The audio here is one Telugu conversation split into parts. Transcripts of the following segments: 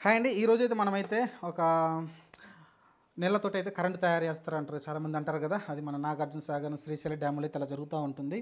హాయ్ అండి. ఈరోజైతే మనమైతే ఒక నీళ్ళతోటైతే కరెంట్ తయారు చేస్తారంటారు చాలామంది అంటారు కదా. అది మన నాగార్జున సాగర్, శ్రీశైలం డ్యాములో అయితే అలా జరుగుతూ ఉంటుంది.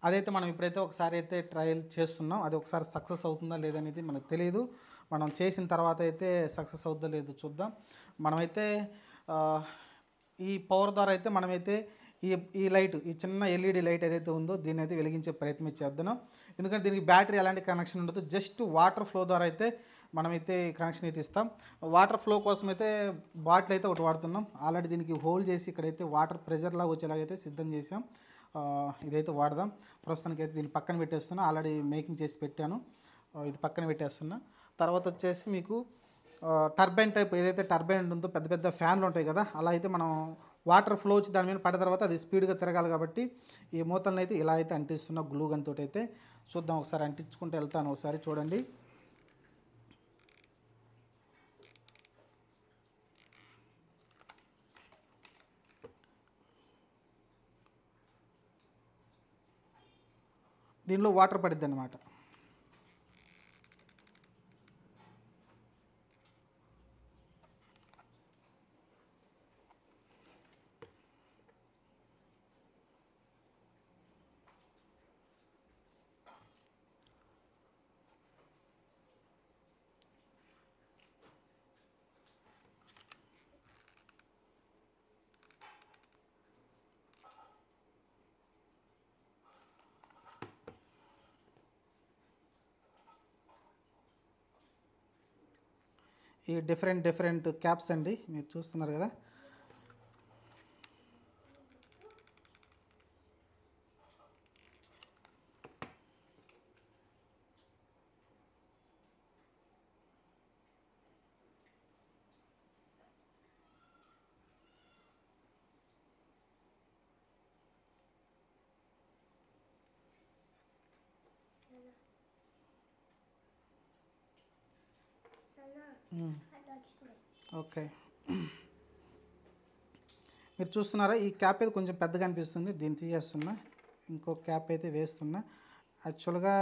అదైతే మనం ఇప్పుడైతే ఒకసారి అయితే ట్రయల్ చేస్తున్నాం. అది ఒకసారి సక్సెస్ అవుతుందా లేదనేది మనకు తెలియదు. మనం చేసిన తర్వాత అయితే సక్సెస్ అవుతుందో లేదో చూద్దాం. మనమైతే ఆ, ఈ పవర్ ద్వారా అయితే మనమైతే ఈ ఈ లైట్, ఈ చిన్న ఎల్ఈడి లైట్ ఏదైతే ఉందో దీన్ని అయితే వెలిగించే ప్రయత్నం చేద్దాం. ఎందుకంటే దీనికి బ్యాటరీ ఎలాంటి కనెక్షన్ ఉండదు. జస్ట్ వాటర్ ఫ్లో ద్వారా అయితే మనమైతే కనెక్షన్ అయితే ఇస్తాం. వాటర్ ఫ్లో కోసం అయితే బాటిల్ అయితే ఒకటి వాడుతున్నాం. ఆల్రెడీ దీనికి హోల్డ్ చేసి ఇక్కడైతే వాటర్ ప్రెజర్ లాగా వచ్చేలాగైతే సిద్ధం చేసాం. ఇదైతే వాడదాం. ప్రస్తుతానికి అయితే దీన్ని పక్కన పెట్టేస్తున్నా. ఆల్రెడీ మేకింగ్ చేసి పెట్టాను. ఇది పక్కన పెట్టేస్తున్నా. తర్వాత వచ్చేసి మీకు టర్బైన్ టైప్ ఏదైతే టర్బైన్ ఉందో పెద్ద పెద్ద ఫ్యాన్లు ఉంటాయి కదా, అలా అయితే మనం వాటర్ ఫ్లో వచ్చి దాని మీద పడిన తర్వాత అది స్పీడ్గా తిరగాలి కాబట్టి ఈ మూతలను అయితే ఇలా అయితే అంటిస్తున్న గ్లూ గన్ తోటి అయితే చూద్దాం. ఒకసారి అంటించుకుంటూ వెళ్తాను. ఒకసారి చూడండి. దీనిలో వాటర్ పడిద్ది అనమాట. ఈ డిఫరెంట్ డిఫరెంట్ క్యాప్స్ అండి, మీరు చూస్తున్నారు కదా. ఓకే, మీరు చూస్తున్నారా ఈ క్యాప్ అయితే కొంచెం పెద్దగా అనిపిస్తుంది. దీన్ని తీసేస్తున్నా, ఇంకో క్యాప్ అయితే వేస్తున్నా. యాక్చువల్గా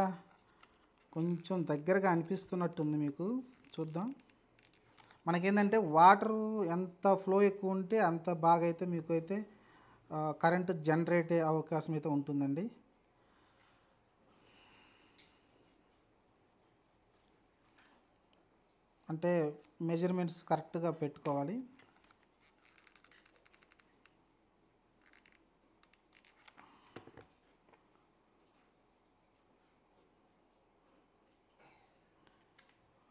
కొంచెం దగ్గరగా అనిపిస్తున్నట్టుంది మీకు. చూద్దాం. మనకేంటంటే వాటరు ఎంత ఫ్లో ఎక్కువ ఉంటే అంత బాగా అయితే మీకు అయితే కరెంటు జనరేట్ అయ్యే అవకాశం అయితే ఉంటుందండి. అంటే మెజర్మెంట్స్ కరెక్ట్గా పెట్టుకోవాలి.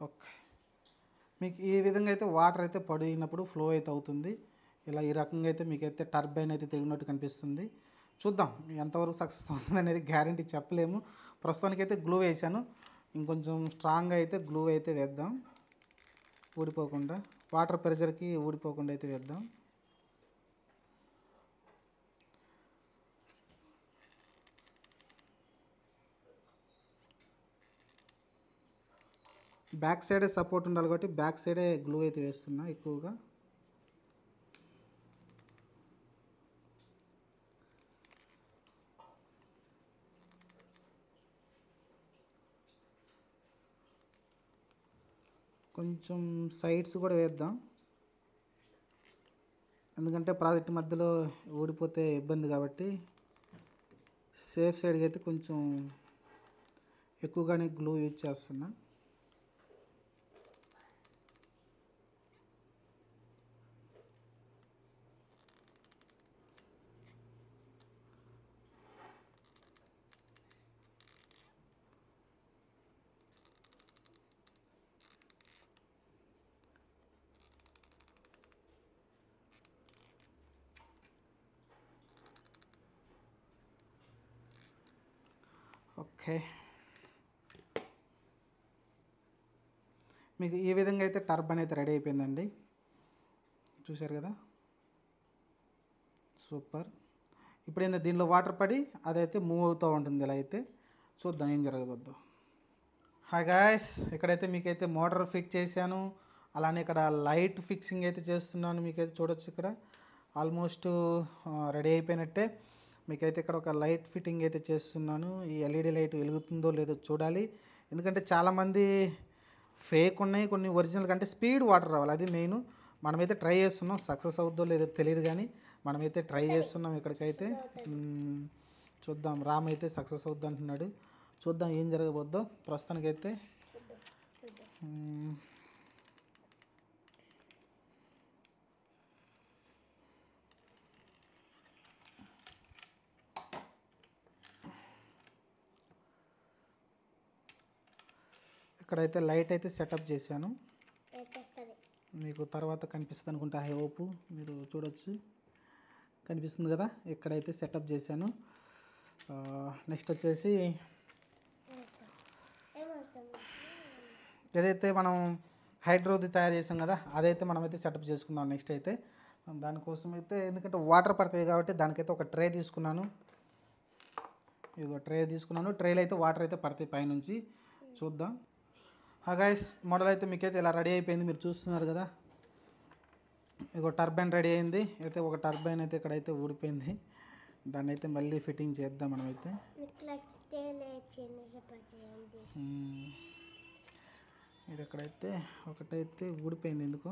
ఓకే, మీకు ఈ విధంగా అయితే వాటర్ అయితే పడినప్పుడు ఫ్లో అయితే అవుతుంది. ఇలా ఈ రకంగా అయితే మీకైతే టర్బైన్ అయితే తిరిగినట్టు కనిపిస్తుంది. చూద్దాం ఎంతవరకు సక్సెస్ అవుతుంది అనేది గ్యారంటీ చెప్పలేము. ప్రస్తుతానికి అయితే గ్లూ వేసాను. ఇంకొంచెం స్ట్రాంగ్గా అయితే గ్లూ అయితే వేద్దాం. ఊడిపోకుండా, వాటర్ ప్రెషర్కి ఊడిపోకుండా అయితే వేద్దాం. బ్యాక్ సైడే సపోర్ట్ ఉండాలి కాబట్టి బ్యాక్ సైడే గ్లూ అయితే వేస్తున్నా ఎక్కువగా. కొంచెం సైడ్స్ కూడా వేద్దాం, ఎందుకంటే ప్రాజెక్ట్ మధ్యలో ఊడిపోతే ఇబ్బంది కాబట్టి సేఫ్ సైడ్కి అయితే కొంచెం ఎక్కువగానే గ్లూ యూజ్ చేస్తున్నా. ఓకే, మీకు ఈ విధంగా అయితే టర్బైన్ అయితే రెడీ అయిపోయిందండి. చూశారు కదా, సూపర్. ఇప్పుడు ఏంటంటే దీనిలో వాటర్ పడి అదైతే మూవ్ అవుతూ ఉంటుంది. ఇలా అయితే చూద్దాం ఏం జరగబోద్దు. హాయ్ గాయస్, ఇక్కడైతే మీకైతే మోటార్ ఫిట్ చేశాను. అలానే ఇక్కడ లైట్ ఫిక్సింగ్ అయితే చేస్తున్నాను. మీకైతే చూడొచ్చు ఇక్కడ ఆల్మోస్ట్ రెడీ అయిపోయినట్టే. మీకైతే ఇక్కడ ఒక లైట్ ఫిట్టింగ్ అయితే చేస్తున్నాను. ఈ ఎల్ఈడి లైట్ వెలుగుతుందో లేదో చూడాలి. ఎందుకంటే చాలామంది ఫేక్ ఉన్నాయి, కొన్ని ఒరిజినల్ కంటే స్పీడ్ వాటర్ రావాలి, అది మెయిన్. మనమైతే ట్రై చేస్తున్నాం, సక్సెస్ అవుద్దో లేదో తెలియదు కానీ మనమైతే ట్రై చేస్తున్నాం. ఇక్కడికైతే చూద్దాం. రామ్ అయితే సక్సెస్ అవుద్ది అంటున్నాడు. చూద్దాం ఏం జరగబోద్దో. ప్రస్తుతానికైతే ఇక్కడైతే లైట్ అయితే సెటప్ చేశాను, మీకు తర్వాత కనిపిస్తుంది అనుకుంటా. ఐ హోప్ మీరు చూడొచ్చు, కనిపిస్తుంది కదా. ఇక్కడైతే సెటప్ చేశాను. నెక్స్ట్ వచ్చేసి ఏదైతే మనం హైడ్రోది తయారు చేసాం కదా, అదైతే మనమైతే సెటప్ చేసుకుందాం నెక్స్ట్ అయితే. దానికోసం అయితే ఎందుకంటే వాటర్ పడతాయి కాబట్టి దానికైతే ఒక ట్రే తీసుకున్నాను. ఇదిగో ట్రే తీసుకున్నాను. ట్రేలో అయితే వాటర్ అయితే పడతాయి పైనుంచి. చూద్దాం. గైస్, మోడల్ అయితే మీకైతే ఇలా రెడీ అయిపోయింది, మీరు చూస్తున్నారు కదా. ఇదిగో టర్బైన్ రెడీ అయింది. అయితే ఒక టర్బైన్ అయితే ఇక్కడైతే ఊడిపోయింది, దాన్ని అయితే మళ్ళీ ఫిట్టింగ్ చేద్దాం మనమైతే. ఇది ఎక్కడైతే ఒకటైతే ఊడిపోయింది ఎందుకో.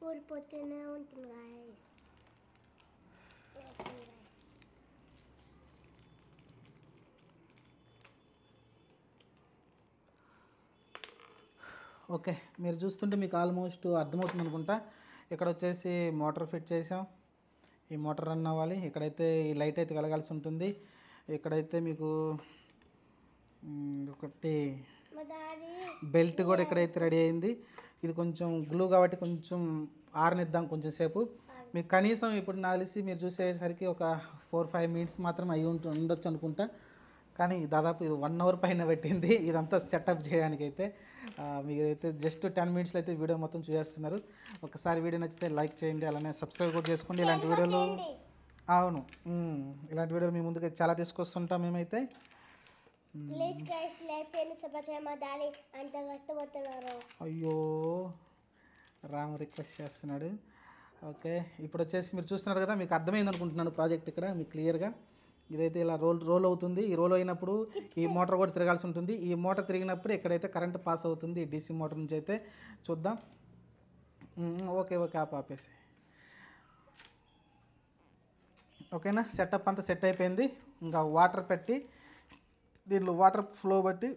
ఊడిపోతూనే ఉంటుంది. ఓకే, మీరు చూస్తుంటే మీకు ఆల్మోస్ట్ అర్థమవుతుంది అనుకుంటా. ఇక్కడ వచ్చేసి మోటార్ ఫిట్ చేసాం, ఈ మోటార్ రన్ అవ్వాలి. ఇక్కడైతే ఈ లైట్ అయితే వెలగాల్సి ఉంటుంది. ఇక్కడైతే మీకు ఒకటి బెల్ట్ కూడా ఇక్కడైతే రెడీ అయింది. ఇది కొంచెం గ్లూ కాబట్టి కొంచెం ఆరనిద్దాం కొంచెం సేపు. మీకు కనీసం ఇప్పుడు నాకు తెలిసి మీరు చూసేసరికి ఒక 4-5 మినిట్స్ మాత్రం అయి ఉండొచ్చు అనుకుంటా. కానీ దాదాపు ఇది 1 అవర్ పైన పెట్టింది ఇదంతా సెటప్ చేయడానికి అయితే. మీరైతే జస్ట్ 10 మినిట్స్లో అయితే వీడియో మొత్తం చూసేస్తున్నారు. ఒకసారి వీడియో నచ్చితే లైక్ చేయండి, అలానే సబ్స్క్రైబ్ కూడా చేసుకోండి. ఇలాంటి వీడియోలు అవును, ఇలాంటి వీడియోలు మీ ముందుకు చాలా తీసుకొస్తుంటాం మేమైతే. అయ్యో, రామ్ రిక్వెస్ట్ చేస్తున్నాడు. ఓకే, ఇప్పుడు వచ్చేసి మీరు చూస్తున్నారు కదా, మీకు అర్థమైంది అనుకుంటున్నాను ప్రాజెక్ట్. ఇక్కడ మీకు క్లియర్గా ఇదైతే ఇలా రోల్ అవుతుంది. ఈ రోల్ అయినప్పుడు ఈ మోటార్ కూడా తిరగాల్సి ఉంటుంది. ఈ మోటార్ తిరిగినప్పుడు ఎక్కడైతే కరెంట్ పాస్ అవుతుంది డీసీ మోటార్ నుంచి అయితే. చూద్దాం. ఓకే ఆపేసి. ఓకేనా, సెటప్ అంతా సెట్ అయిపోయింది. ఇంకా వాటర్ పెట్టి దీంట్లో వాటర్ ఫ్లో బట్టి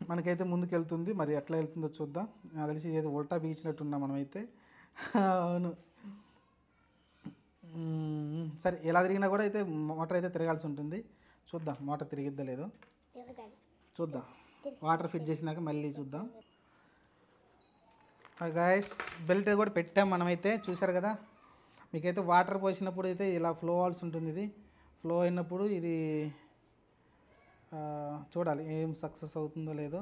మనకైతే ముందుకు వెళ్తుంది. మరి ఎట్లా వెళ్తుందో చూద్దాం. నాకు తెలిసి ఏదో ఉల్టా బీచినట్టున్నాం మనమైతే. అవును, సరే ఎలా తిరిగినా కూడా అయితే మోటార్ అయితే తిరగాల్సి ఉంటుంది. చూద్దాం మోటార్ తిరిగిద్దా లేదో చూద్దాం. వాటర్ ఫిట్ చేసినాక మళ్ళీ చూద్దాం. గాయస్, బెల్ట్ కూడా పెట్టాం మనమైతే, చూసారు కదా. మీకైతే వాటర్ పోసినప్పుడు అయితే ఇలా ఫ్లో అవ్వాల్సి ఉంటుంది. ఇది ఫ్లో అయినప్పుడు ఇది చూడాలి ఏం సక్సెస్ అవుతుందో లేదో.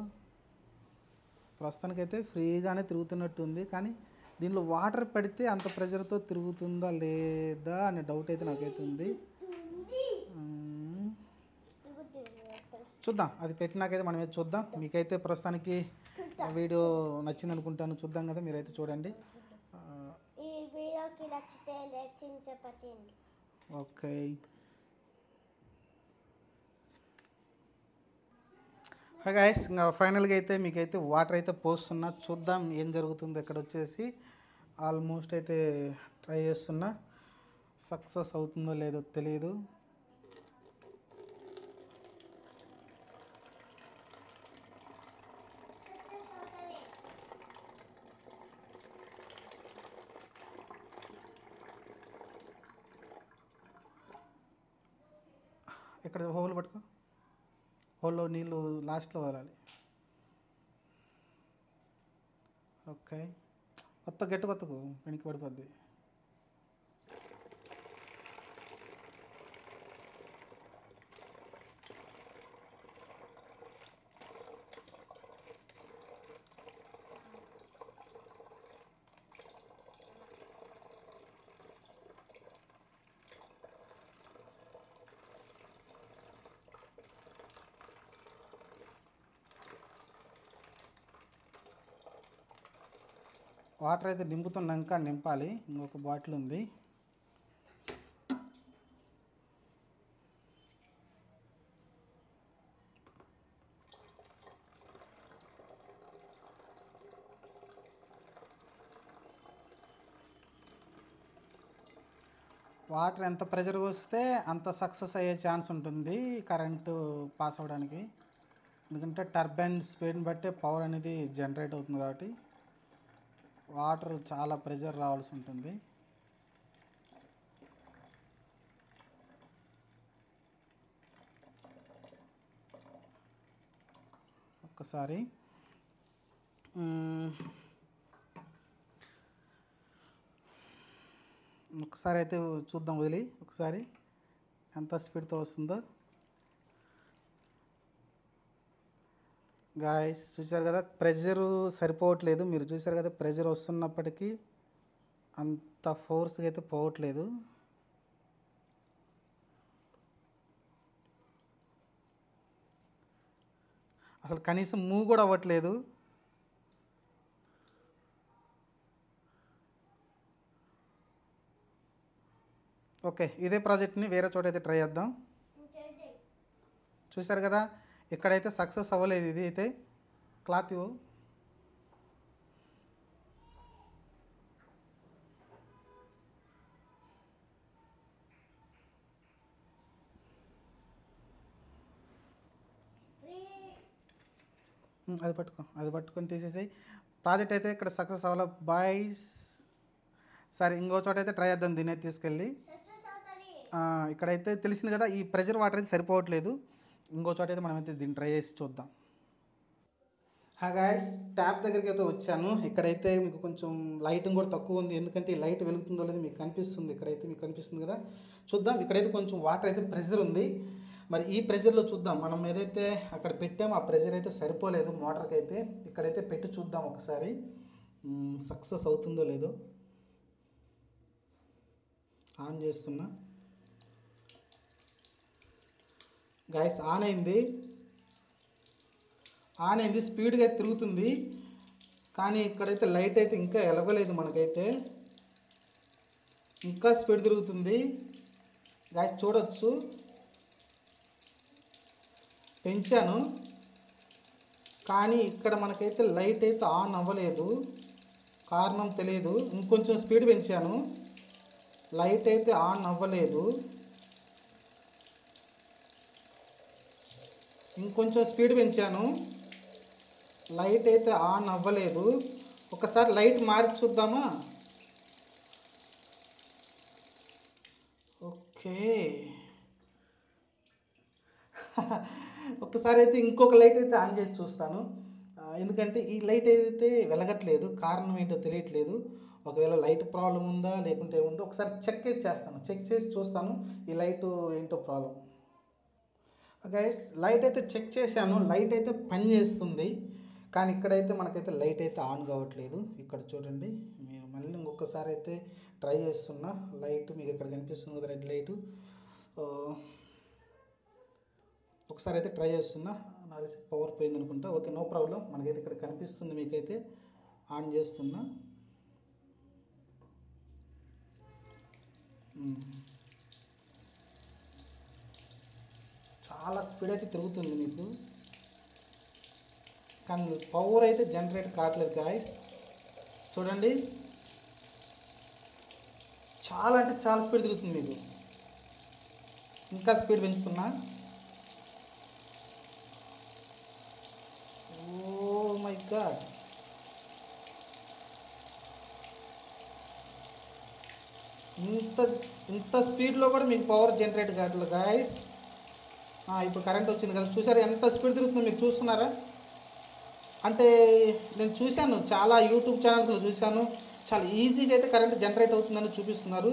ప్రస్తుతానికైతే ఫ్రీగానే తిరుగుతున్నట్టుంది, కానీ దీనిలో వాటర్ పడితే అంత ప్రెషర్తో తిరుగుతుందా లేదా అనే డౌట్ అయితే నాకైతే ఉంది. చూద్దాం, అది పెట్టినాకైతే మనమైతే చూద్దాం. మీకైతే ప్రస్తుతానికి వీడియో నచ్చింది అనుకుంటాను. చూద్దాం కదా, మీరైతే చూడండి. ఓకే, గాయస్, ఇంకా ఫైనల్గా అయితే మీకైతే వాటర్ అయితే పోస్తున్నా. చూద్దాం ఏం జరుగుతుంది. ఇక్కడ వచ్చేసి ఆల్మోస్ట్ అయితే ట్రై చేస్తున్నా, సక్సెస్ అవుతుందో లేదో తెలియదు. ఇక్కడ హోల్ పట్టుకో, హోల్లో నీళ్ళు లాస్ట్లో వదలాలి. ఓకే, కొత్తకు వెనక్కి పడిపోద్ది. వాటర్ అయితే నింపుతున్నాక నింపాలి. ఇంకొక బాటిల్ ఉంది. వాటర్ ఎంత ప్రెషర్ వస్తే అంత సక్సెస్ అయ్యే ఛాన్స్ ఉంటుంది కరెంటు పాస్ అవ్వడానికి. ఎందుకంటే టర్బైన్ స్పీడ్ని బట్టి పవర్ అనేది జనరేట్ అవుతుంది కాబట్టి వాటర్ చాలా ప్రెషర్ రావాల్సి ఉంటుంది. ఒక్కసారి ఒకసారి అయితే చూద్దాం, వదిలి ఒకసారి ఎంత స్పీడ్తో వస్తుందో. గాయస్ చూసారు కదా, ప్రెషరు సరిపోవట్లేదు. మీరు చూసారు కదా, ప్రెషర్ వస్తున్నప్పటికీ అంత ఫోర్స్గా అయితే పోవట్లేదు. అసలు కనీసం మూవ్ కూడా అవ్వట్లేదు. ఓకే, ఇదే ప్రాజెక్ట్ని వేరే చోట అయితే ట్రై చేద్దాం. చూసారు కదా, ఇక్కడైతే సక్సెస్ అవ్వలేదు. ఇది అయితే క్లాత్ అది పట్టుకొని తీసేసి ప్రాజెక్ట్ అయితే ఇక్కడ సక్సెస్ అవ్వాలి బాయ్స్. సరే, ఇంకో చోట అయితే ట్రై చేద్దాం దీన్ని తీసుకెళ్ళి. ఇక్కడైతే తెలిసింది కదా, ఈ ప్రెషర్ వాటర్ అయితే సరిపోవట్లేదు. ఇంకో చోట అయితే మనమైతే దీన్ని ట్రై చేసి చూద్దాం. గాయ్స్, ట్యాప్ దగ్గరికి అయితే వచ్చాను. ఇక్కడైతే మీకు కొంచెం లైటింగ్ కూడా తక్కువ ఉంది, ఎందుకంటే ఈ లైట్ వెలుగుతుందో లేదో మీకు కనిపిస్తుంది. ఇక్కడైతే మీకు కనిపిస్తుంది కదా, చూద్దాం. ఇక్కడైతే కొంచెం వాటర్ అయితే ప్రెషర్ ఉంది. మరి ఈ ప్రెషర్లో చూద్దాం, మనం ఏదైతే అక్కడ పెట్టామో ఆ ప్రెషర్ అయితే సరిపోలేదు మోటార్కి అయితే. ఇక్కడైతే పెట్టి చూద్దాం ఒకసారి సక్సెస్ అవుతుందో లేదో. ఆన్ చేస్తున్నా గాయస్, ఆన్ అయింది. స్పీడ్గా అయితే తిరుగుతుంది. కానీ ఇక్కడైతే లైట్ అయితే ఇంకా వెలగలేదు మనకైతే, ఇంకా స్పీడ్ తిరుగుతుంది గాయస్. చూడొచ్చు, పెంచాను కానీ ఇక్కడ మనకైతే లైట్ అయితే ఆన్ అవ్వలేదు. కారణం తెలియదు. ఇంకొంచెం స్పీడ్ పెంచాను, లైట్ అయితే ఆన్ అవ్వలేదు. ఇంకొంచెం స్పీడ్ పెంచాను, లైట్ అయితే ఆన్ అవ్వలేదు. ఒకసారి లైట్ మారి చూద్దామా? ఓకే, ఒకసారి అయితే ఇంకొక లైట్ అయితే ఆన్ చేసి చూస్తాను. ఎందుకంటే ఈ లైట్ అయితే వెలగట్లేదు, కారణం ఏంటో తెలియట్లేదు. ఒకవేళ లైట్ ప్రాబ్లం ఉందా లేకుంటే ఏముందో ఒకసారి చెక్ చేసి చూస్తాను ఈ లైట్ ఏంటో ప్రాబ్లం. గైస్, లైట్ అయితే చెక్ చేశాను, లైట్ అయితే పని చేస్తుంది. కానీ ఇక్కడైతే మనకైతే లైట్ అయితే ఆన్ కావట్లేదు. ఇక్కడ చూడండి, మీరు మళ్ళీ ఇంకొకసారి అయితే ట్రై చేస్తున్నా. లైట్ మీకు ఇక్కడ కనిపిస్తుంది కదా, రెడ్ లైటు. ఒకసారి అయితే ట్రై చేస్తున్నా. నాకు పవర్ పోయింది అనుకుంటా. Okay, no problem. మనకైతే ఇక్కడ కనిపిస్తుంది, మీకైతే ఆన్ చేస్తున్నా. చాలా స్పీడ్ అయితే తిరుగుతుంది మీకు, కానీ పవర్ అయితే జనరేట్ కావట్లేదు గాయస్. చూడండి, చాలా అంటే చాలా స్పీడ్ తిరుగుతుంది మీకు. ఇంకా స్పీడ్ పెంచుతున్నా. ఓ మై గాడ్, ఇంత స్పీడ్లో కూడా మీకు పవర్ జనరేట్ కావట్లేదు గాయస్. ఇప్పుడు కరెంట్ వచ్చింది కదా, చూసారా ఎంత స్పీడ్ తిరుగుతుందో మీరు చూస్తున్నారా? అంటే నేను చూశాను, చాలా యూట్యూబ్ ఛానల్స్లో చూశాను, చాలా ఈజీగా అయితే కరెంట్ జనరేట్ అవుతుందని చూపిస్తున్నారు.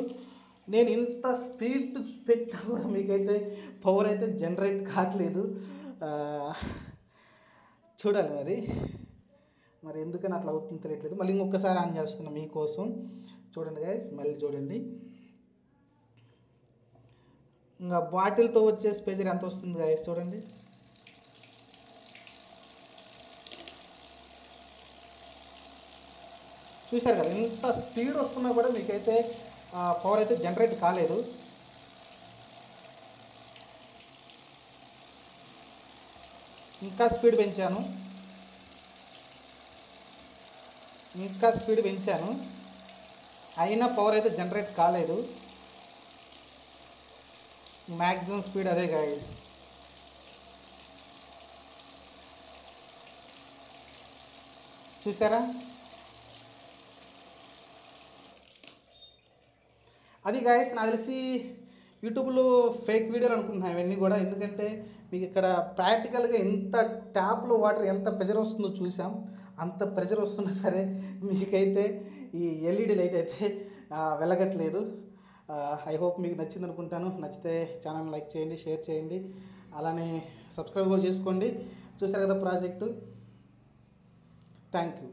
నేను ఇంత స్పీడ్ పెట్టినా కూడా మీకైతే పవర్ అయితే జనరేట్ కావట్లేదు. చూడాలి మరి ఎందుకని అట్లా అవుతుందో తెలియట్లేదు. మళ్ళీ ఇంకొకసారి ఆన్ చేస్తున్నా మీకోసం. చూడండి గైస్, మళ్ళీ చూడండి. ఇంకా బాటిల్తో వచ్చే స్పేజర్ ఎంత వస్తుంది గైస్ చూడండి. చూశారు కదా, ఇంత స్పీడ్ వస్తున్నా కూడా మీకైతే పవర్ అయితే జనరేట్ కాలేదు. ఇంకా స్పీడ్ పెంచాను, అయినా పవర్ అయితే జనరేట్ కాలేదు. మ్యాక్సిమం స్పీడ్ అదే గాయస్. చూసారా, అది గాయస్. నాకు తెలిసి యూట్యూబ్లో ఫేక్ వీడియోలు అనుకుంటున్నాను ఇవన్నీ కూడా. ఎందుకంటే మీకు ఇక్కడ ప్రాక్టికల్గా ఎంత ట్యాప్లో వాటర్ ఎంత ప్రెజర్ వస్తుందో చూసాం. అంత ప్రెజర్ వస్తున్నా సరే మీకైతే ఈ ఎల్ఈడి లైట్ అయితే వెలగట్లేదు. ఐ హోప్ మీకు నచ్చింది అనుకుంటాను. నచ్చితే ఛానల్ లైక్ చేయండి, షేర్ చేయండి, అలానే సబ్స్క్రైబ్ కూడా చేసుకోండి. చూసారు కదా ప్రాజెక్టు. Thank you.